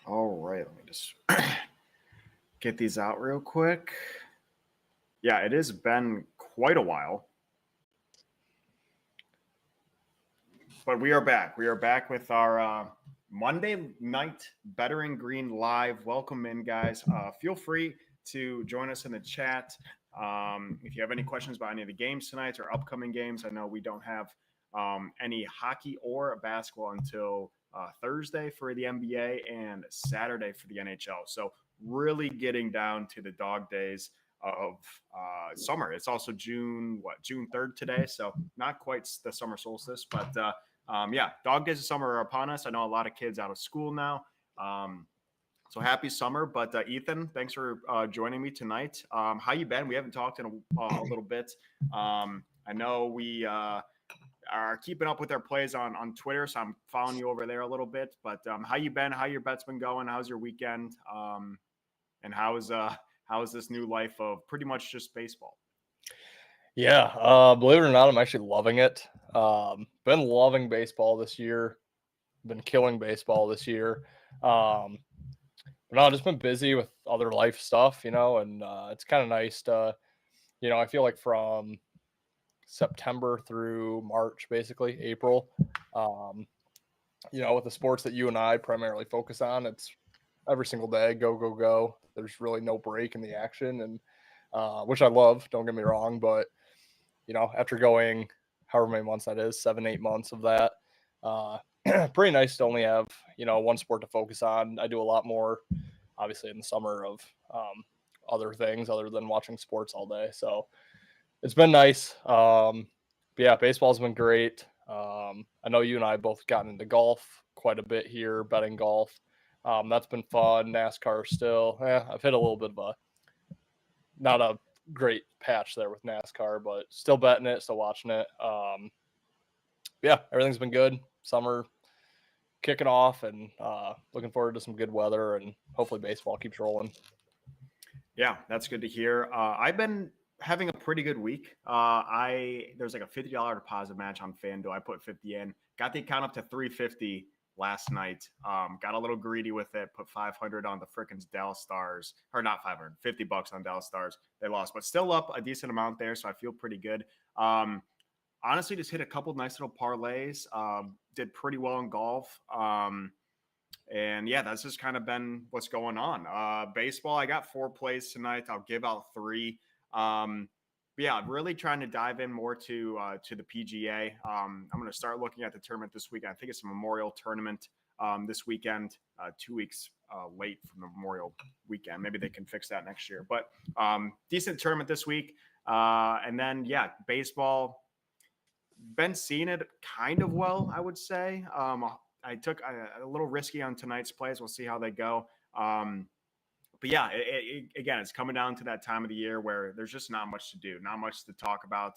All right, let me just get these out real quick. Yeah, it has been quite a while, but we are back. We are back with our Monday night Better in Green live. Welcome in, guys. Feel free to join us in the chat. If you have any questions about any of the games tonight or upcoming games, I know we don't have any hockey or basketball until Thursday for the NBA and Saturday for the NHL. So really getting down to the dog days of summer. It's also June 3rd today, so not quite the summer solstice, but yeah, dog days of summer are upon us. I know a lot of kids out of school now. So happy summer. But Ethan, thanks for joining me tonight. How you been? We haven't talked in a little bit. I know we are keeping up with our plays on Twitter, so I'm following you over there a little bit. But how you been? How your bets been going? How's your weekend? And how's this new life of pretty much just baseball? Yeah, believe it or not, I'm actually loving it. Been loving baseball this year. Been killing baseball this year. But no, just been busy with other life stuff, and it's kind of nice to, I feel like from September through March, basically April, with the sports that you and I primarily focus on, it's every single day, go, go, go. There's really no break in the action, and which I love, don't get me wrong, but after going however many months that is, 7, 8 months of that, pretty nice to only have, one sport to focus on. I do a lot more, obviously, in the summer of other things other than watching sports all day. So it's been nice. But yeah, baseball's been great. I know you and I both gotten into golf quite a bit here, betting golf. That's been fun. NASCAR still. I've hit a little bit of not a great patch there with NASCAR, but still betting it, still watching it. Yeah, everything's been good. Summer kicking off, and looking forward to some good weather, and hopefully baseball keeps rolling. Yeah, that's good to hear. I've been having a pretty good week. There's like a $50 deposit match on FanDuel. I put 50 in, got the account up to 350 last night. Got a little greedy with it, put 500 on the frickin' Dallas Stars, or not 500, $50 on Dallas Stars. They lost, but still up a decent amount there, so I feel pretty good. Honestly, just hit a couple nice little parlays. Did pretty well in golf. And yeah, that's just kind of been what's going on. Baseball, I got 4 plays tonight. I'll give out 3. But yeah, I'm really trying to dive in more to the PGA. I'm going to start looking at the tournament this week. I think it's a Memorial tournament this weekend, 2 weeks late from the Memorial weekend. Maybe they can fix that next year. But decent tournament this week. And then, yeah, baseball, been seeing it kind of well, I would say. I took a little risky on tonight's plays. We'll see how they go. But yeah, again, it's coming down to that time of the year where there's just not much to do, not much to talk about.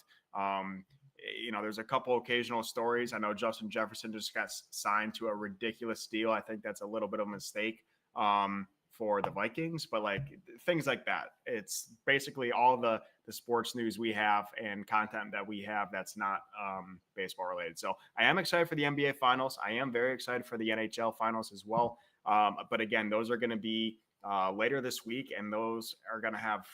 There's a couple occasional stories. I know Justin Jefferson just got signed to a ridiculous deal. I think that's a little bit of a mistake for the Vikings, but like things like that. It's basically all the sports news we have and content that we have that's not baseball related. So I am excited for the NBA finals. I am very excited for the NHL finals as well. But again, those are going to be later this week, and those are going to have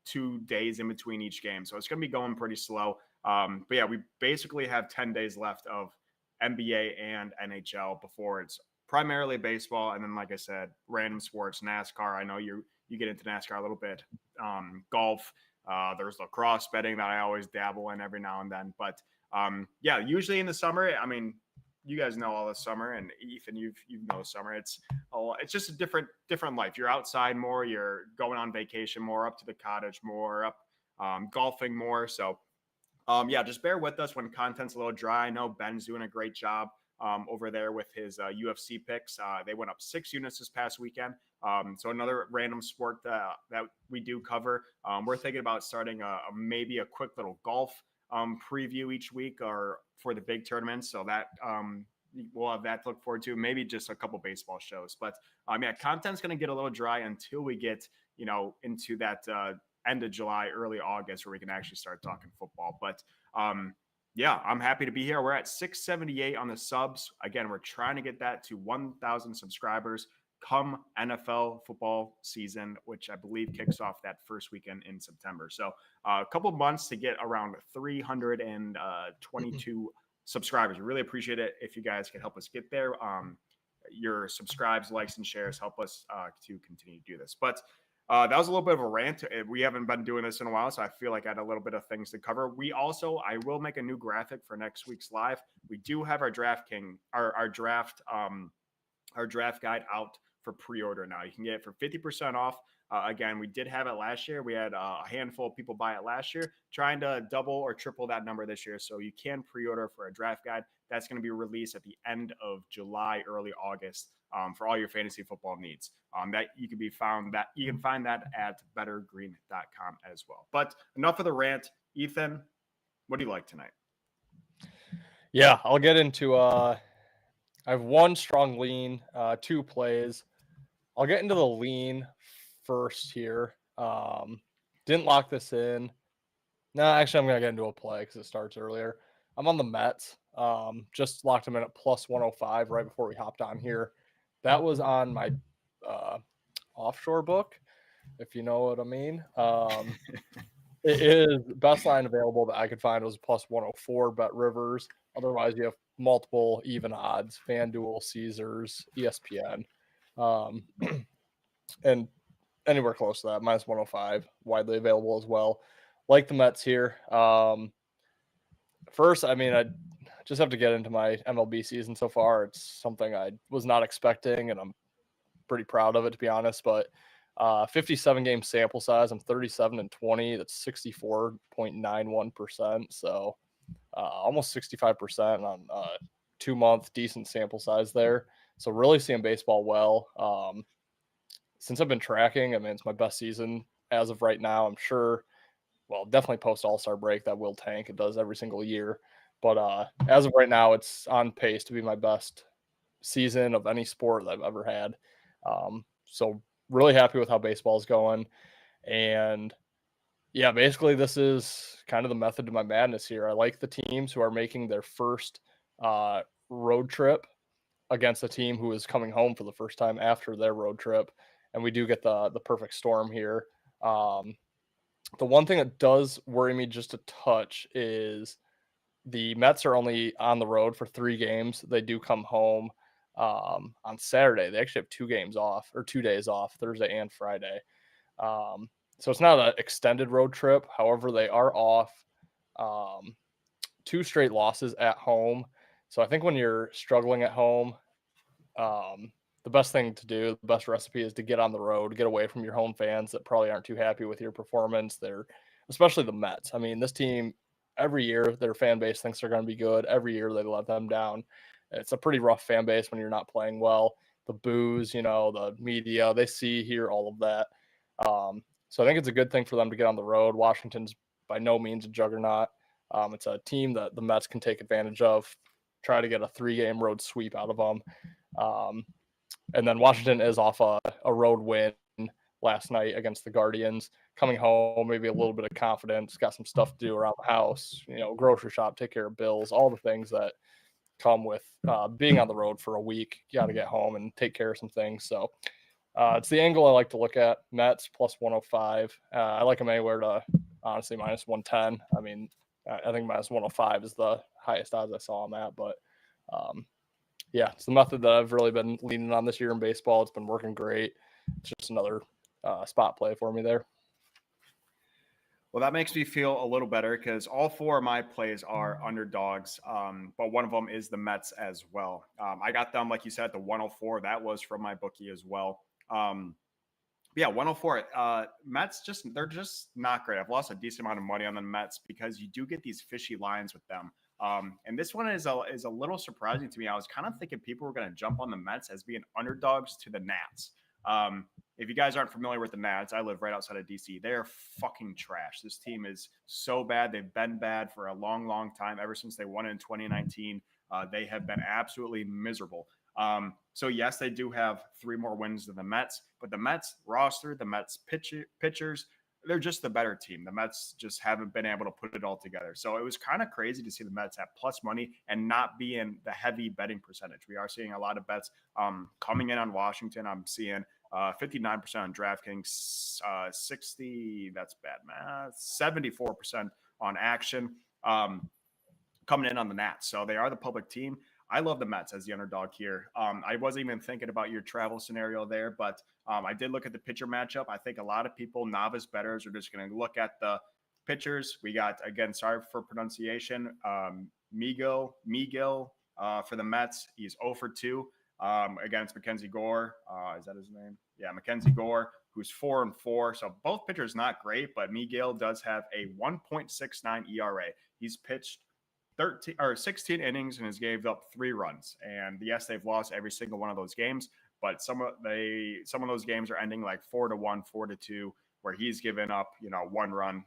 2 days in between each game, so it's going to be going pretty slow. But yeah, we basically have 10 days left of NBA and NHL before it's primarily baseball, and then like I said, random sports, NASCAR. I know you get into NASCAR a little bit. Golf, there's lacrosse betting that I always dabble in every now and then, but yeah, usually in the summer, I mean, you guys know all the summer, and Ethan, you know summer. It's just a different life. You're outside more. You're going on vacation more, up to the cottage more, up golfing more. So yeah, just bear with us when content's a little dry. I know Ben's doing a great job over there with his UFC picks. They went up 6 units this past weekend. So another random sport that we do cover. We're thinking about starting maybe a quick little golf preview each week or for the big tournaments. So that we'll have that to look forward to. Maybe just a couple baseball shows. But yeah, content's going to get a little dry until we get into that end of July, early August, where we can actually start talking football. But yeah, I'm happy to be here. We're at 678 on the subs. Again, we're trying to get that to 1,000 subscribers come NFL football season, which I believe kicks off that first weekend in September. So a couple months to get around 322 subscribers. We really appreciate it if you guys can help us get there. Your subscribes, likes, and shares help us to continue to do this. But that was a little bit of a rant. We haven't been doing this in a while, so I feel like I had a little bit of things to cover. I will make a new graphic for next week's live. We do have our draft guide out for pre-order now. You can get it for 50% off. Again, we did have it last year. We had a handful of people buy it last year, trying to double or triple that number this year. So you can pre-order for a draft guide. That's going to be released at the end of July, early August, for all your fantasy football needs. You can find that at bettorgreen.com as well. But enough of the rant. Ethan, what do you like tonight? Yeah, I'll get into I have one strong lean, 2 plays. I'll get into the lean first here. Didn't lock this in. No, actually, I'm going to get into a play because it starts earlier. I'm on the Mets. Just locked them in at plus 105 right before we hopped on here. That was on my offshore book, if you know what I mean. It is best line available that I could find was plus 104 Bet Rivers. Otherwise, you have multiple even odds: FanDuel, Caesars, ESPN, and anywhere close to that, minus 105, widely available as well. Like the Mets here. First, I mean, I just have to get into my MLB season so far. It's something I was not expecting, and I'm pretty proud of it, to be honest. But 57 game sample size. I'm 37-20. That's 64.91%. So almost 65% on 2-month decent sample size there. So really seeing baseball well. Since I've been tracking, I mean, it's my best season as of right now. I'm sure, well, definitely post All-Star break that will tank. It does every single year. But as of right now, it's on pace to be my best season of any sport that I've ever had. So really happy with how baseball is going. And yeah, basically this is kind of the method to my madness here. I like the teams who are making their first road trip against a team who is coming home for the first time after their road trip. And we do get the perfect storm here. The one thing that does worry me just a touch is the Mets are only on the road for 3 games. They do come home on Saturday. They actually have 2 games off, or 2 days off, Thursday and Friday. So it's not an extended road trip. However, they are off 2 straight losses at home. So I think when you're struggling at home, the best thing to do, the best recipe is to get on the road, get away from your home fans that probably aren't too happy with your performance. They're, especially the Mets. I mean, this team, every year their fan base thinks they're going to be good. Every year they let them down. It's a pretty rough fan base when you're not playing well. The boos, the media, they see, hear all of that. So I think it's a good thing for them to get on the road. Washington's by no means a juggernaut. It's a team that the Mets can take advantage of, try to get a 3-game road sweep out of them. And then Washington is off a road win last night against the Guardians. Coming home, maybe a little bit of confidence, got some stuff to do around the house, grocery shop, take care of bills, all the things that come with being on the road for a week. You got to get home and take care of some things. So it's the angle I like to look at. Mets plus 105. I like them anywhere to, honestly, minus 110. I mean, I think minus 105 is the highest odds I saw on that. But yeah, it's the method that I've really been leaning on this year in baseball. It's been working great. It's just another spot play for me there. Well, that makes me feel a little better because all 4 of my plays are underdogs, but one of them is the Mets as well. I got them, like you said, at the 104. That was from my bookie as well. Yeah, 104. Mets they're just not great. I've lost a decent amount of money on the Mets because you do get these fishy lines with them. And this one is a little surprising to me. I was kind of thinking people were going to jump on the Mets as being underdogs to the Nats. If you guys aren't familiar with the Nats, I live right outside of DC. They're fucking trash. This team is so bad. They've been bad for a long, long time. Ever since they won in 2019, they have been absolutely miserable. So yes, they do have 3 more wins than the Mets, but the Mets roster, the Mets pitchers, they're just the better team. The Mets just haven't been able to put it all together. So it was kind of crazy to see the Mets at plus money and not be in the heavy betting percentage. We are seeing a lot of bets coming in on Washington. I'm seeing 59% on DraftKings, 60, that's bad math, 74% on action. Coming in on the Nats. So they are the public team. I love the Mets as the underdog here. I wasn't even thinking about your travel scenario there, but I did look at the pitcher matchup. I think a lot of people, novice bettors, are just going to look at the pitchers. We got, again, sorry for pronunciation, Miguel for the Mets. He's 0 for 2 against Mackenzie Gore. Is that his name? Yeah, Mackenzie Gore, who's 4 and 4. So both pitchers not great, but Miguel does have a 1.69 ERA. He's pitched 16 innings and has gave up 3 runs. And yes, they've lost every single one of those games, but some of those games are ending like 4-1, 4-2, where he's given up 1 run,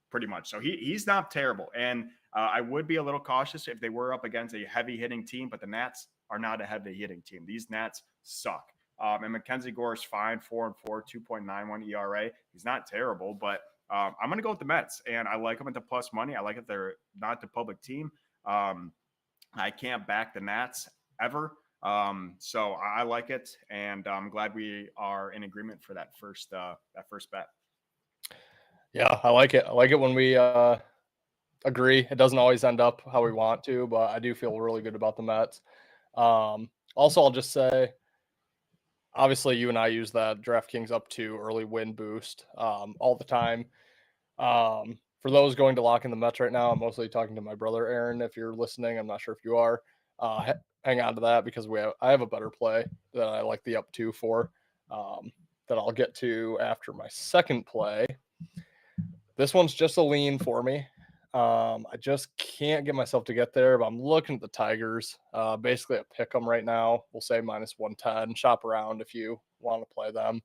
pretty much. So he's not terrible. And I would be a little cautious if they were up against a heavy hitting team, but the Nats are not a heavy hitting team. These Nats suck. And Mackenzie Gore is fine, 4 and 4, 2.91 ERA. He's not terrible, but I'm going to go with the Mets, and I like them at the plus money. I like it. They're not the public team. I can't back the Nats ever. So I like it, and I'm glad we are in agreement for that first bet. Yeah, I like it. I like it when we agree. It doesn't always end up how we want to, but I do feel really good about the Mets. Also, I'll just say, obviously, you and I use that DraftKings up to early win boost all the time. For those going to lock in the Mets right now, I'm mostly talking to my brother, Aaron. If you're listening, I'm not sure if you are. Hang on to that because I have a better play that I like the up to for that I'll get to after my second play. This one's just a lean for me. I just can't get myself to get there, but I'm looking at the Tigers. Basically a pick 'em right now. We'll say minus 110. Shop around if you want to play them.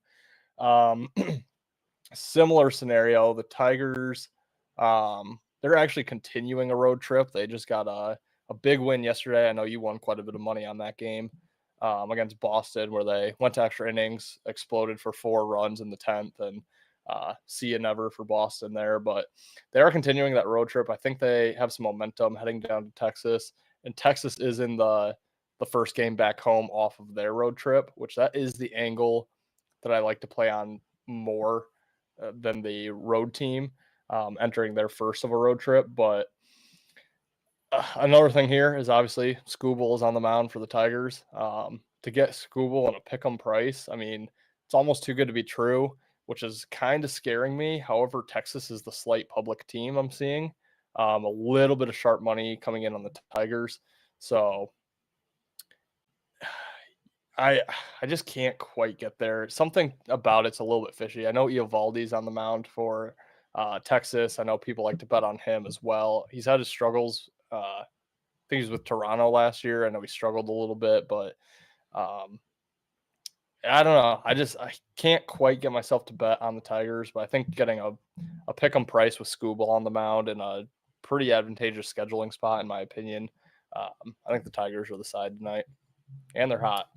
Similar scenario. The Tigers, they're actually continuing a road trip. They just got a big win yesterday. I know you won quite a bit of money on that game against Boston, where they went to extra innings, exploded for 4 runs in the 10th, and see you never for Boston there. But they are continuing that road trip. I think they have some momentum heading down to Texas, and Texas is in the first game back home off of their road trip, which that is the angle that I like to play on more than the road team entering their first of a road trip. But another thing here is obviously Skubal is on the mound for the Tigers. To get Skubal on a pick 'em price, I mean, it's almost too good to be true, which is kind of scaring me. However, Texas is the slight public team I'm seeing. A little bit of sharp money coming in on the Tigers. So I just can't quite get there. Something about it's a little bit fishy. I know Eovaldi's on the mound for Texas. I know people like to bet on him as well. He's had his struggles. I think he was with Toronto last year. I know he struggled a little bit, but I don't know. I can't quite get myself to bet on the Tigers, but I think getting a pick 'em price with Skubal on the mound in a pretty advantageous scheduling spot, in my opinion. I think the Tigers are the side tonight, and they're hot.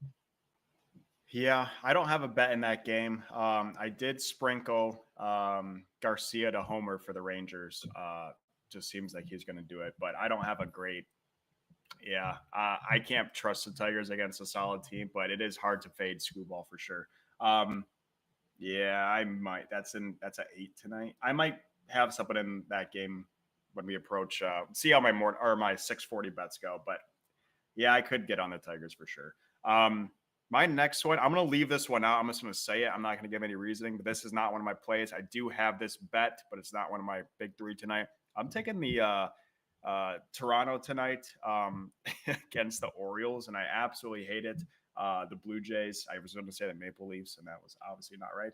Yeah, I don't have a bet in that game. I did sprinkle Garcia to homer for the Rangers. Just seems like he's going to do it, but I don't have a great. Yeah, I can't trust the Tigers against a solid team, but it is hard to fade Screwball for sure. Yeah, I might. That's at 8 tonight. I might have something in that game when we approach. See how my 640 bets go, but yeah, I could get on the Tigers for sure. My next one, I'm going to leave this one out. I'm just going to say it. I'm not going to give any reasoning, but this is not one of my plays. I do have this bet, but it's not one of my big 3 tonight. I'm taking the Toronto tonight against the Orioles, and I absolutely hate it. The Blue Jays, I was going to say the Maple Leafs, and that was obviously not right.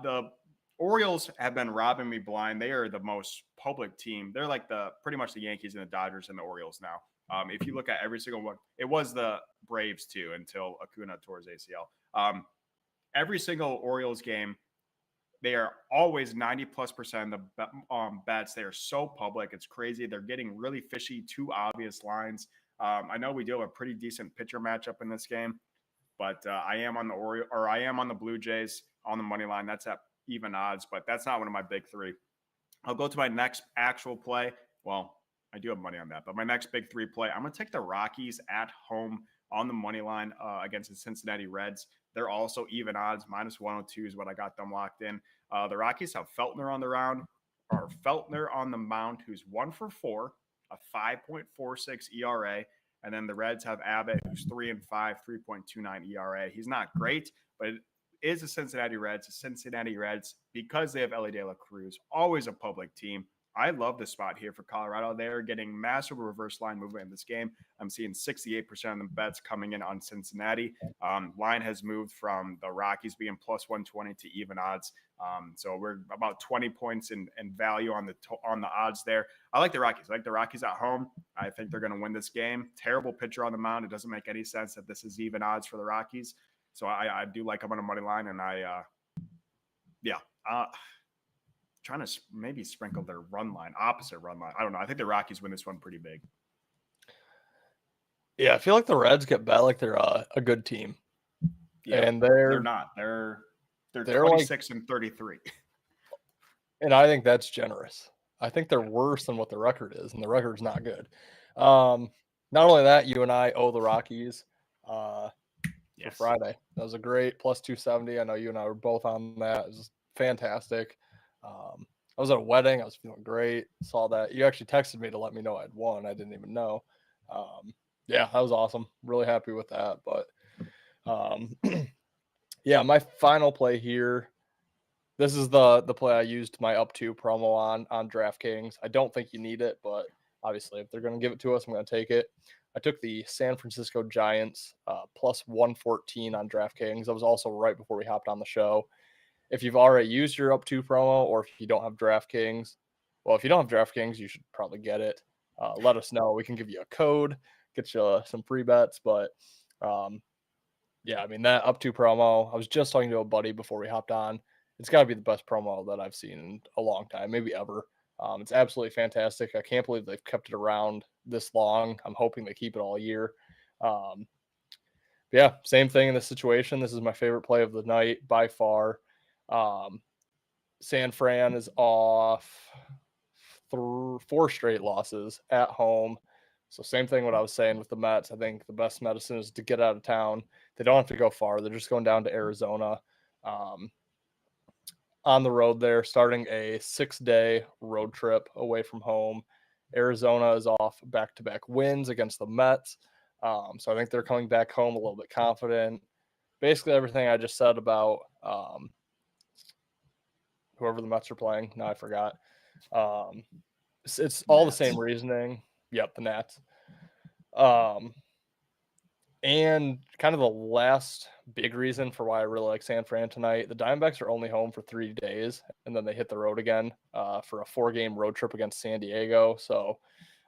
The Orioles have been robbing me blind. They are the most public team. They're like pretty much the Yankees and the Dodgers and the Orioles now. If you look at every single one, it was the Braves too until Acuna tore his ACL. Every single Orioles game, they are always 90+% of the bets. They are so public. It's crazy. They're getting really fishy, 2 obvious lines. I know we do have a pretty decent pitcher matchup in this game, but I am on the Blue Jays on the money line. That's at even odds, but that's not one of my big three. I'll go to my next actual play. Well, I do have money on that, but my next big three play, I'm going to take the Rockies at home on the money line against the Cincinnati Reds. They're also even odds, -102 is what I got them locked in. The Rockies have Feltner on the mound, who's 1 for 4, a 5.46 ERA. And then the Reds have Abbott, who's 3-5, 3.29 ERA. He's not great, but it is the Cincinnati Reds. The Cincinnati Reds, because they have Ellie De La Cruz, always a public team. I love the spot here for Colorado. They're getting massive reverse line movement in this game. I'm seeing 68% of the bets coming in on Cincinnati. Line has moved from the Rockies being +120 to even odds. So we're about 20 points in value on the odds there. I like the Rockies. I like the Rockies at home. I think they're going to win this game. Terrible pitcher on the mound. It doesn't make any sense that this is even odds for the Rockies. So I do like them on a money line, and trying to maybe sprinkle their opposite run line. I don't know. I think the Rockies win this one pretty big. Yeah, I feel like the Reds get bet like they're a good team. Yeah, and they're not. They're 26-33. And I think that's generous. I think they're worse than what the record is, and the record's not good. Not only that, you and I owe the Rockies for Friday. That was a great +270. I know you and I were both on that. It was fantastic. I was at a wedding. I was feeling great. Saw that. You actually texted me to let me know I'd won. I didn't even know. Yeah, that was awesome. Really happy with that. But yeah, my final play here. This is the play I used my up to promo on DraftKings. I don't think you need it, but obviously if they're going to give it to us, I'm going to take it. I took the San Francisco Giants +114 on DraftKings. That was also right before we hopped on the show. If you've already used your up to promo, or if you don't have DraftKings, well, if you don't have DraftKings, you should probably get it. Let us know. We can give you a code, get you some free bets. But yeah, I mean, that up to promo, I was just talking to a buddy before we hopped on. It's got to be the best promo that I've seen in a long time, maybe ever. It's absolutely fantastic. I can't believe they've kept it around this long. I'm hoping they keep it all year. Yeah, same thing in this situation. This is my favorite play of the night by far. San Fran is off 4 straight losses at home. So same thing what I was saying with the Mets. I think the best medicine is to get out of town. They don't have to go far. They're just going down to Arizona. On the road there, starting a 6-day road trip away from home. Arizona is off back-to-back wins against the Mets. So I think they're coming back home a little bit confident. Basically everything I just said about whoever the Mets are playing. No, I forgot. It's all the same reasoning. Yep, the Nats. And kind of the last big reason for why I really like San Fran tonight, the Diamondbacks are only home for 3 days, and then they hit the road again for a 4-game road trip against San Diego. So,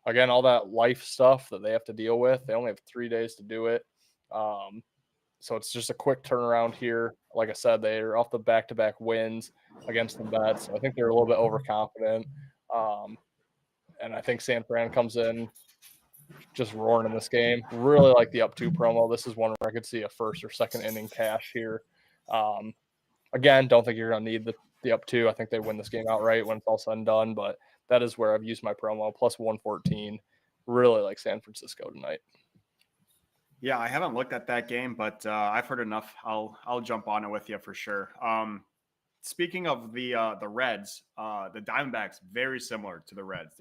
again, all that life stuff that they have to deal with, they only have 3 days to do it. So it's just a quick turnaround here. Like I said, they're off the back-to-back wins against the Mets. So I think they're a little bit overconfident. And I think San Fran comes in just roaring in this game. Really like the up to promo. This is one where I could see a first or second inning cash here. Again, don't think you're going to need the up to. I think they win this game outright when it's all said and done. But that is where I've used my promo, +114. Really like San Francisco tonight. Yeah, I haven't looked at that game, but I've heard enough. I'll jump on it with you for sure. Speaking of the Reds, the Diamondbacks very similar to the Reds.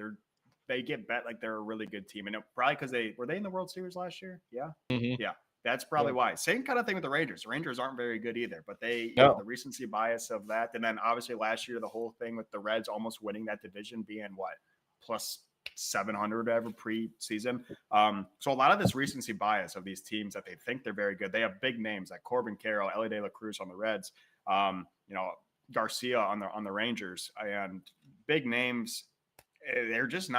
They get bet like they're a really good team, and probably because were they in the World Series last year? Yeah, yeah. That's probably why. Same kind of thing with the Rangers. The Rangers aren't very good either, but they the recency bias of that, and then obviously last year the whole thing with the Reds almost winning that division being what +700 ever preseason. So a lot of this recency bias of these teams that they think they're very good. They have big names like Corbin Carroll, Ellie De La Cruz on the Reds, Garcia on the Rangers, and big names. They're just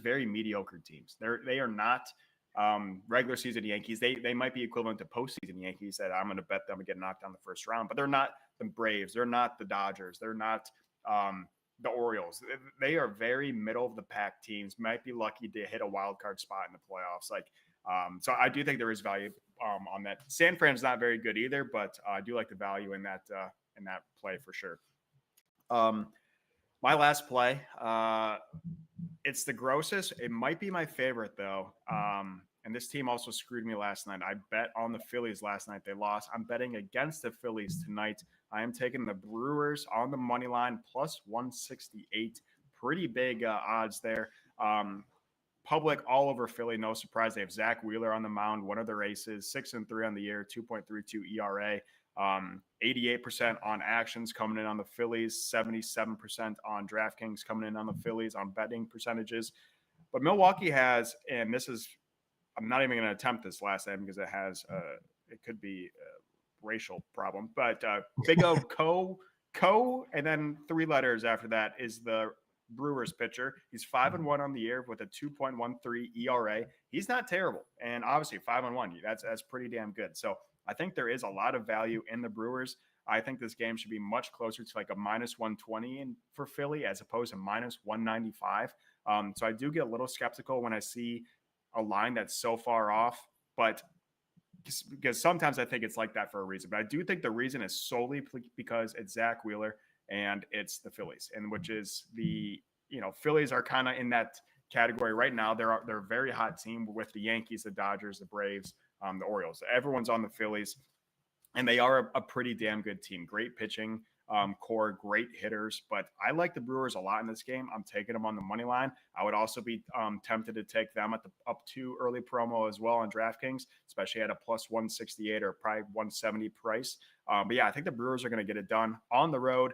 very mediocre teams. They are not regular season Yankees. They might be equivalent to postseason Yankees that I'm going to bet them to get knocked down the first round, but they're not the Braves. They're not the Dodgers. They're not the Orioles. They are very middle of the pack teams. Might be lucky to hit a wild card spot in the playoffs. So I do think there is value on that. San Fran's not very good either, but I do like the value in that play for sure. My last play, it's the grossest. It might be my favorite though. And this team also screwed me last night. I bet on the Phillies last night. They lost. I'm betting against the Phillies tonight. I am taking the Brewers on the money line plus 168. Pretty big odds there. Public all over Philly. No surprise. They have Zach Wheeler on the mound, one of their aces, 6-3 on the year, 2.32 ERA. 88% on actions coming in on the Phillies, 77% on DraftKings coming in on the Phillies on betting percentages. But Milwaukee has, and this is, I'm not even going to attempt this last name because it could be a racial problem, but Big O Co, and then 3 letters after that is the Brewers pitcher. He's 5-1 on the year with a 2.13 ERA. He's not terrible, and obviously 5-1. That's pretty damn good. So I think there is a lot of value in the Brewers. I think this game should be much closer to like a minus 120 for Philly as opposed to minus 195. So I do get a little skeptical when I see a line that's so far off, but because sometimes I think it's like that for a reason. But I do think the reason is solely because it's Zach Wheeler and it's the Phillies, and which is Phillies are kind of in that category right now. They're a very hot team with the Yankees, the Dodgers, the Braves, the Orioles. Everyone's on the Phillies, and they are a pretty damn good team. Great pitching core, great hitters. But I like the Brewers a lot in this game. I'm taking them on the money line. I would also be tempted to take them at the up 2 early promo as well on DraftKings, especially at a plus 168 or probably 170 price. But yeah, I think the Brewers are going to get it done on the road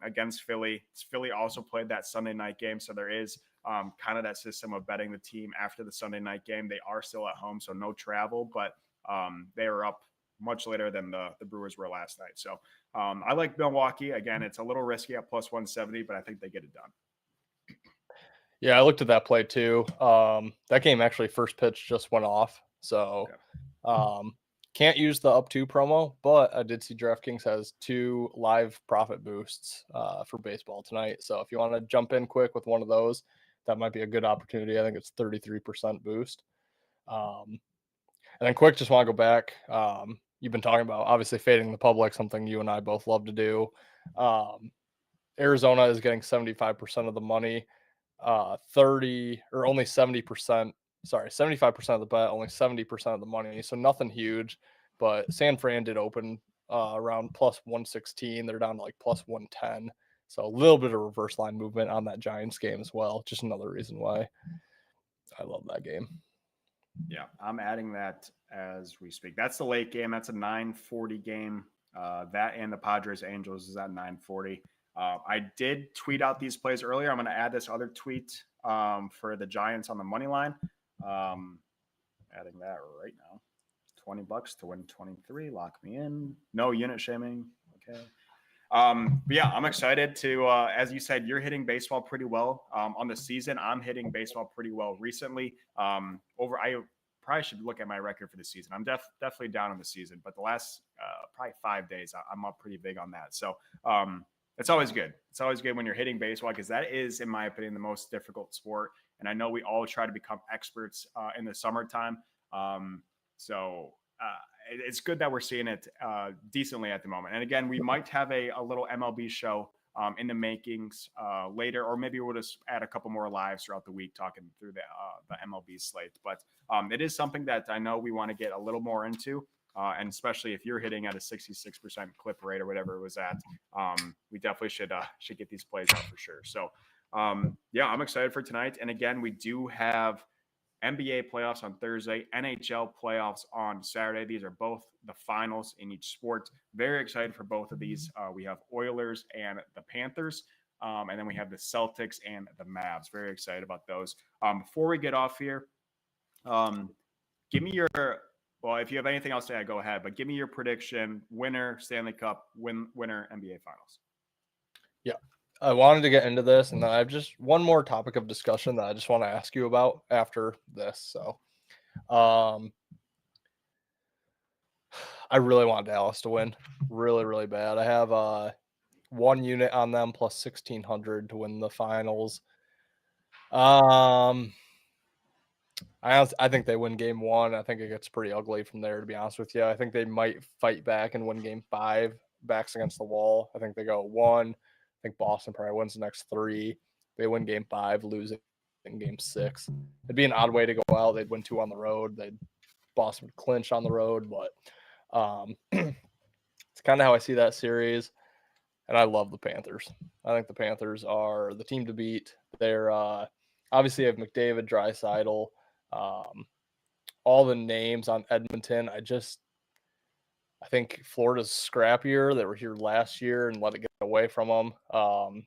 against Philly. Philly also played that Sunday night game, so there is kind of that system of betting the team after the Sunday night game. They are still at home, so no travel, but they are up much later than the Brewers were last night. So I like Milwaukee. Again, it's a little risky at plus 170, but I think they get it done. Yeah, I looked at that play too. That game actually first pitch just went off. So can't use the up 2 promo, but I did see DraftKings has 2 live profit boosts for baseball tonight. So if you want to jump in quick with one of those, that might be a good opportunity. I think it's 33% boost. And then quick, just want to go back. You've been talking about obviously fading the public, something you and I both love to do. Arizona is getting 75% of the money, 30 or only 70%. Sorry, 75% of the bet, only 70% of the money. So nothing huge, but San Fran did open around plus 116. They're down to like plus 110. So a little bit of reverse line movement on that Giants game as well. Just another reason why I love that game. Yeah, I'm adding that as we speak. That's the late game. That's a 9:40 game. That and the Padres Angels is at 9:40. I did tweet out these plays earlier. I'm going to add this other tweet for the Giants on the money line. Adding that right now. $20 to win 23. Lock me in. No unit shaming. Okay. But yeah, I'm excited to, as you said, you're hitting baseball pretty well on the season. I'm hitting baseball pretty well recently. I probably should look at my record for the season. I'm definitely down on the season, but the last probably 5 days, I'm up pretty big on that. So it's always good. It's always good when you're hitting baseball because that is, in my opinion, the most difficult sport. And I know we all try to become experts in the summertime. So it's good that we're seeing it decently at the moment. And again, we might have a little MLB show in the makings later, or maybe we'll just add a couple more lives throughout the week talking through the MLB slate. But it is something that I know we want to get a little more into. And especially if you're hitting at a 66% clip rate or whatever it was at, we definitely should get these plays out for sure. So yeah, I'm excited for tonight. And again, we do have NBA playoffs on Thursday, NHL playoffs on Saturday. These are both the finals in each sport. Very excited for both of these. We have Oilers and the Panthers, and then we have the Celtics and the Mavs. Very excited about those. Before we get off here, give me your, well, if you have anything else to add, go ahead, but give me your prediction, winner, Stanley Cup, winner, NBA finals. Yeah. I wanted to get into this, and then I have just one more topic of discussion that I just want to ask you about after this. So, I really want Dallas to win, really, really bad. I have 1 unit on them plus 1,600 to win the finals. I think they win game 1. I think it gets pretty ugly from there, to be honest with you. I think they might fight back and win game 5. Backs against the wall. I think they go 1. I think Boston probably wins the next 3. They win game 5, lose it in game 6. It'd be an odd way to go out. They'd win 2 on the road. Boston would clinch on the road, but it's kind of how I see that series. And I love the Panthers. I think the Panthers are the team to beat. They're obviously have McDavid, Draisaitl, all the names on Edmonton. I think Florida's scrappier. They were here last year and let it get away from them.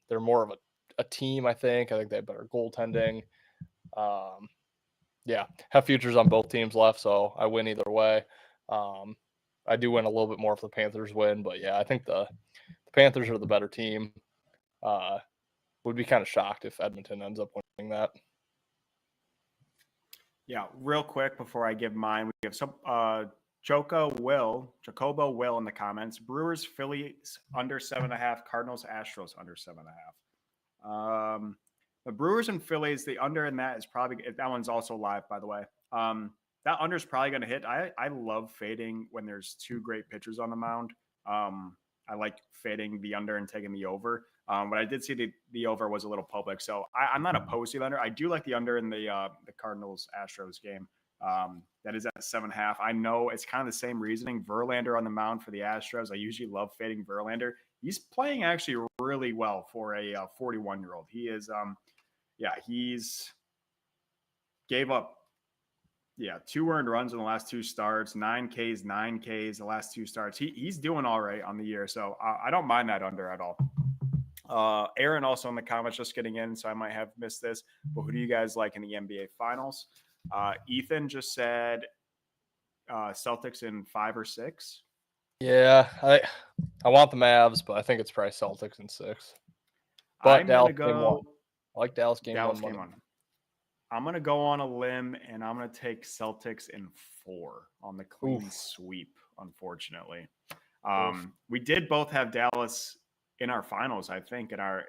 They're more of a team, I think. I think they have better goaltending. Yeah, have futures on both teams left, so I win either way. I do win a little bit more if the Panthers win, but yeah, I think the Panthers are the better team. Would be kind of shocked if Edmonton ends up winning that. Yeah, real quick before I give mine, we have some Jacobo Will in the comments. Brewers, Phillies under 7.5. Cardinals, Astros under 7.5. The Brewers and Phillies, the under in that is probably, that one's also live, by the way. That under is probably going to hit. I love fading when there's 2 great pitchers on the mound. I like fading the under and taking the over. But I did see the over was a little public, so I'm not opposed to the under. I do like the under in the Cardinals Astros game. That is at 7.5. I know it's kind of the same reasoning. Verlander on the mound for the Astros. I usually love fading Verlander. He's playing actually really well for a 41-year-old. He is, he's gave up 2 earned runs in the last 2 starts, 9 Ks the last 2 starts. He's doing all right on the year, so I don't mind that under at all. Aaron also in the comments just getting in, so I might have missed this, but who do you guys like in the NBA Finals? Ethan just said Celtics in 5 or 6. Yeah, I want the Mavs, but I think it's probably Celtics in 6. But Dallas game 1. I like Dallas game 1. I'm going to go on a limb, and I'm going to take Celtics in 4 on the clean sweep, unfortunately. We did both have Dallas in our finals, I think, in our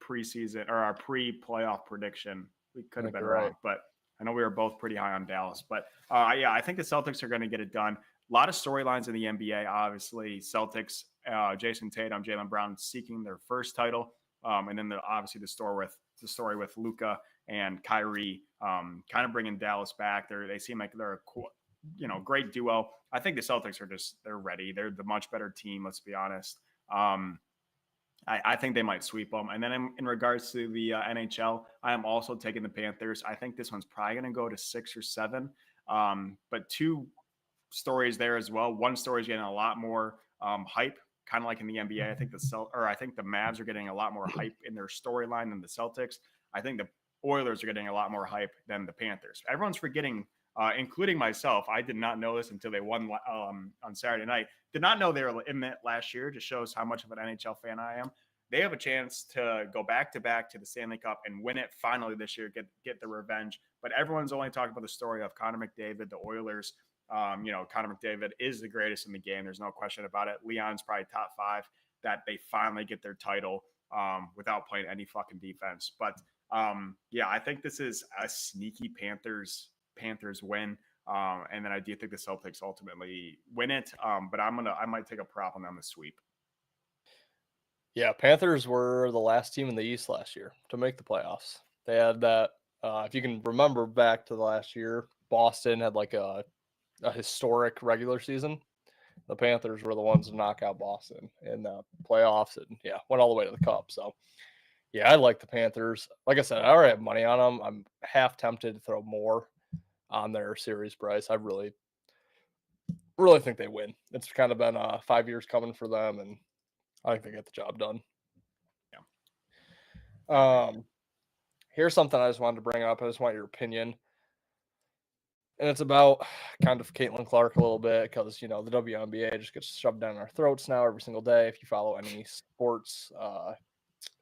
preseason or our pre-playoff prediction. We could have been wrong, but I know we were both pretty high on Dallas. But, I think the Celtics are going to get it done. A lot of storylines in the NBA, obviously. Celtics, Jason Tatum, Jaylen Brown seeking their first title. And then obviously the story with Luka and Kyrie, kind of bringing Dallas back. They seem like they're a great duo. I think the Celtics they're ready. They're the much better team. Let's be honest. I think they might sweep them. And then in regards to the NHL, I am also taking the Panthers. I think this one's probably going to go to 6 or 7. But 2 stories there as well. One story is getting a lot more hype, kind of like in the NBA. I think the Mavs are getting a lot more hype in their storyline than the Celtics. I think the Oilers are getting a lot more hype than the Panthers. Everyone's forgetting, including myself. I did not know this until they won on Saturday night. Did not know they were in that last year. Just shows how much of an NHL fan I am. They have a chance to go back-to-back to the Stanley Cup and win it finally this year, get the revenge. But everyone's only talking about the story of Connor McDavid, the Oilers. Connor McDavid is the greatest in the game. There's no question about it. Leon's probably top 5 that they finally get their title without playing any fucking defense. But I think this is a sneaky Panthers win. And then I do think the Celtics ultimately win it. But I might take a prop on them to sweep. Yeah, Panthers were the last team in the East last year to make the playoffs. They had that. If you can remember back to the last year, Boston had like a historic regular season. The Panthers were the ones to knock out Boston in the playoffs and went all the way to the Cup. So I like the Panthers. Like I said, I already have money on them. I'm half tempted to throw more on their series price. I really think they win. It's kind of been 5 years coming for them, and I think they get the job done. Yeah. Here's something I just wanted to bring up. I just want your opinion. And it's about kind of Caitlin Clark a little bit because, the WNBA just gets shoved down our throats now every single day. If you follow any sports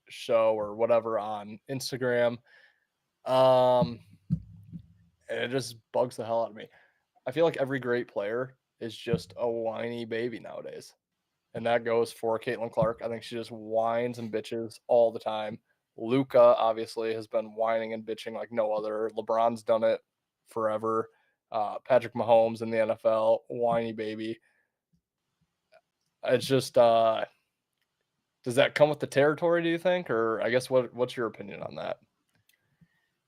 show or whatever on Instagram, and it just bugs the hell out of me. I feel like every great player is just a whiny baby nowadays. And that goes for Caitlin Clark. I think she just whines and bitches all the time. Luka obviously has been whining and bitching like no other. LeBron's done it forever. Patrick Mahomes in the NFL, whiny baby. It's just Does that come with the territory, do you think? Or I guess what's your opinion on that?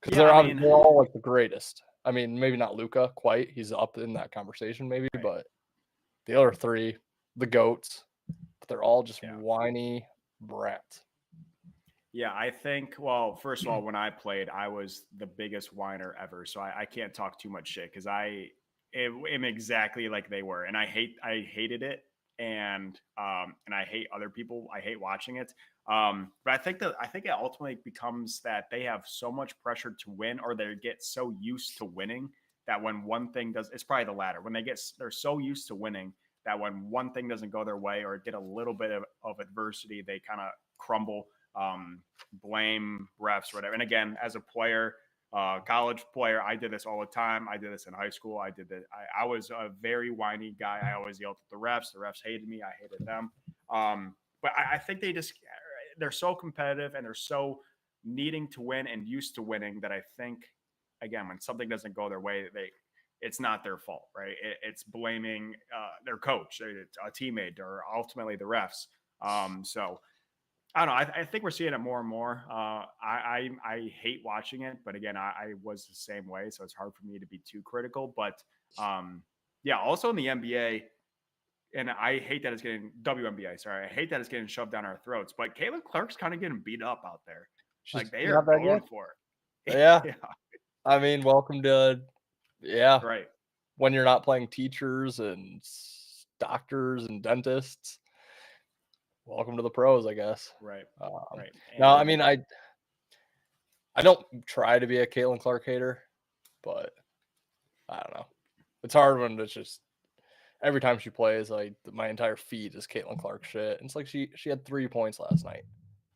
Because Yeah, I mean, they're all like the greatest. I mean, maybe not Luka quite. He's up in that conversation, maybe, right. but the other three, the GOATs, but they're all just Yeah. whiny brats. Yeah, I think, well, first of all, when I played, I was the biggest whiner ever. So I can't talk too much shit because am exactly like they were. And I hated it. And I hate other people. I hate watching it. But I think it ultimately becomes that they have so much pressure to win, or they get so used to winning that when one thing does, it's probably the latter. When they're so used to winning that when one thing doesn't go their way or get a little bit of adversity, they kind of crumble, blame refs, whatever. And again, as a player, college player, I did this all the time. I did this in high school. I did this. I was a very whiny guy. I always yelled at the refs. The refs hated me. I hated them. But I think they're so competitive and they're so needing to win and used to winning that I think, again, when something doesn't go their way, it's not their fault, right? It's blaming their coach, a teammate, or ultimately the refs. So I don't know. I think we're seeing it more and more. I hate watching it, but again, I was the same way, so it's hard for me to be too critical. But yeah, also in the NBA, and I hate that it's getting WNBA. Sorry, I hate that it's getting shoved down our throats. But Caitlin Clark's kind of getting beat up out there. She's Like they are not that going good. for it. Yeah. Yeah, I mean, welcome to, yeah, right. when you're not playing teachers and doctors and dentists. Welcome to the pros, I guess. Right. Right. No, I And mean, I don't try to be a Caitlin Clark hater, but I don't know. It's hard when it's just every time she plays, like my entire feed is Caitlin Clark shit. And it's like she had 3 points last night.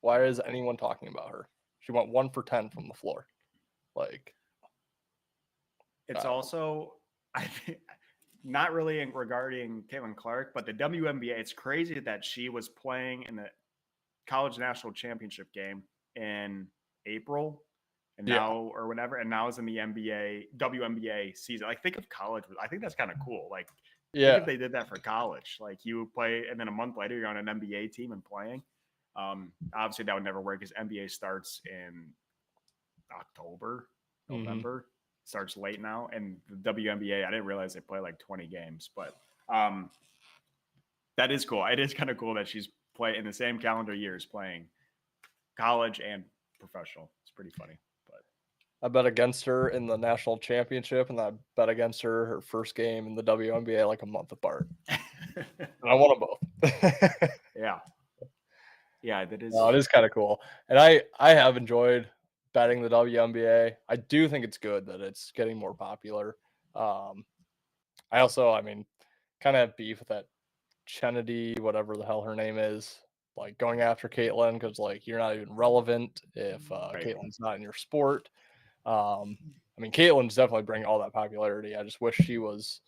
Why is anyone talking about her? She went 1 for 10 from the floor. Like, it's also, I think, not really regarding Caitlin Clark, but the WNBA. It's crazy that she was playing in the college national championship game in April, and yeah, now or whatever, and now is in the WNBA season. Like, think of college. I think that's kind of cool. Like, think if yeah, they did that for college. Like, you play, and then a month later you're on an NBA team and playing. Obviously, that would never work because NBA starts in October, mm-hmm. November. Starts late now, and the WNBA. I didn't realize they play like 20 games, but um, that is cool. It is kind of cool that she's play in the same calendar years playing college and professional. It's pretty funny. But I bet against her in the national championship, and I bet against her first game in the WNBA like a month apart. And I won them both. yeah, yeah, that is. No, it is kind of cool, and I have enjoyed betting the WNBA. I do think it's good that it's getting more popular. I also, I mean, kind of have beef with that Kennedy, whatever the hell her name is, like going after Caitlin because like you're not even relevant if Right. Caitlin's not in your sport. I mean, Caitlin's definitely bringing all that popularity. I just wish she was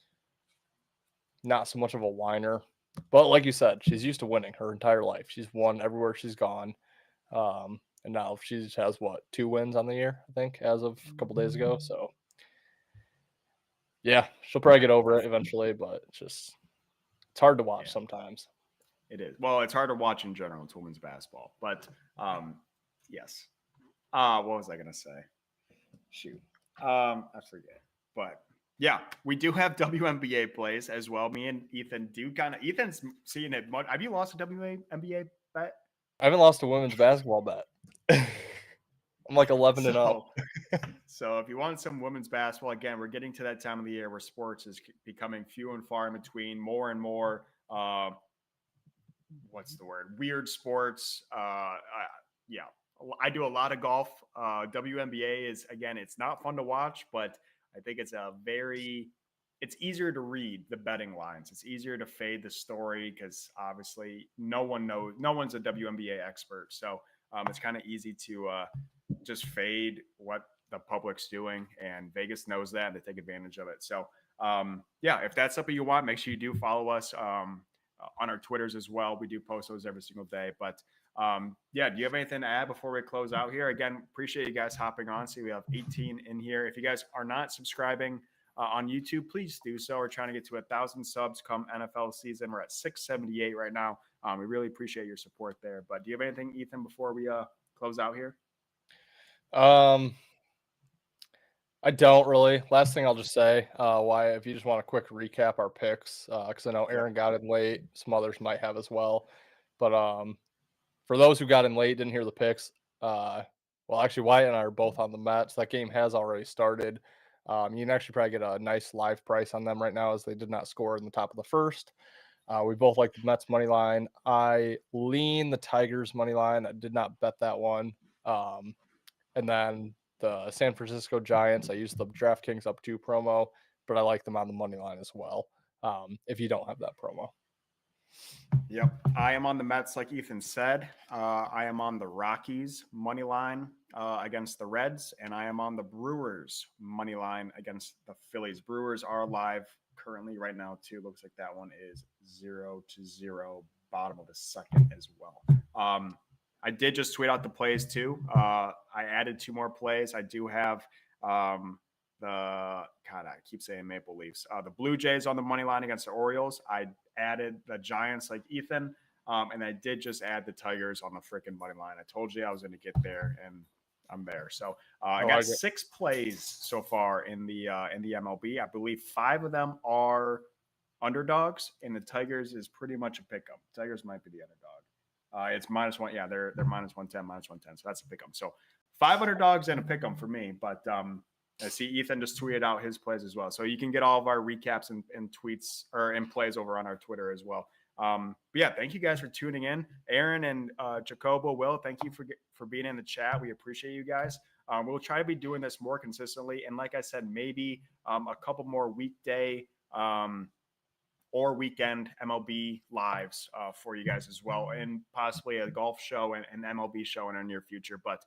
not so much of a whiner. But like you said, she's used to winning her entire life. She's won everywhere she's gone. And now she just has what, 2 wins on the year, I think, as of a couple days ago. So yeah, she'll probably get over it eventually, but it's hard to watch sometimes. It is. Well, it's hard to watch in general. It's women's basketball, but yes. What was I gonna say? Shoot, I forget. But yeah, we do have WNBA plays as well. Me and Ethan do kind of. Ethan's seeing it much. Have you lost a WNBA bet? I haven't lost a women's basketball bet. I'm like 11-0. So if you want some women's basketball, again, we're getting to that time of the year where sports is becoming few and far in between. More and more, what's the word? Weird sports. Yeah, I do a lot of golf. WNBA is, again, it's not fun to watch, but I think it's easier to read the betting lines. It's easier to fade the story because obviously no one's a WNBA expert. So it's kind of easy to just fade what the public's doing, and Vegas knows that, and they take advantage of it. So yeah, if that's something you want, make sure you do follow us on our Twitters as well. We do post those every single day. But yeah, do you have anything to add before we close out here? Again, appreciate you guys hopping on. See, we have 18 in here. If you guys are not subscribing on YouTube, please do so. We're trying to get to 1,000 subs come NFL season. We're at 678 right now. We really appreciate your support there. But do you have anything, Ethan, before we close out here? I don't really. Last thing I'll just say, why if you just want a quick recap our picks, because I know Aaron got in late, some others might have as well. But for those who got in late, didn't hear the picks. Well, actually, Wyatt and I are both on the Mets. That game has already started. You can actually probably get a nice live price on them right now, as they did not score in the top of the first. We both like the Mets money line. I lean the Tigers money line. I did not bet that one. And then the San Francisco Giants, I used the DraftKings up 2 promo, but I like them on the money line as well. If you don't have that promo. Yep. I am on the Mets, like Ethan said. I am on the Rockies money line against the Reds, and I am on the Brewers money line against the Phillies. Brewers are live currently right now, too. Looks like that one is 0-0, bottom of the second as well. I did just tweet out the plays, too. I added 2 more plays. I do have I keep saying Maple Leafs. The Blue Jays on the money line against the Orioles. I added the Giants like Ethan, and I did just add the Tigers on the freaking money line. I told you I was going to get there, and I'm there. So I got 6 plays so far in the MLB. I believe 5 of them are underdogs, and the Tigers is pretty much a pickup. Tigers might be the underdog. It's -1. Yeah, they're -110, -110. So that's a pickup. So 5 underdogs and a pickup for me, but I see Ethan just tweeted out his plays as well. So you can get all of our recaps and tweets or in plays over on our Twitter as well. But yeah, thank you guys for tuning in. Aaron and Jacobo, Will, thank you for being in the chat. We appreciate you guys. We'll try to be doing this more consistently. And like I said, maybe a couple more weekday or weekend MLB lives for you guys as well. And possibly a golf show and an MLB show in our near future. But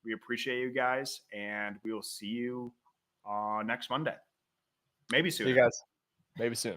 we appreciate you guys, and we will see you next Monday. Maybe soon. See you guys. Maybe soon.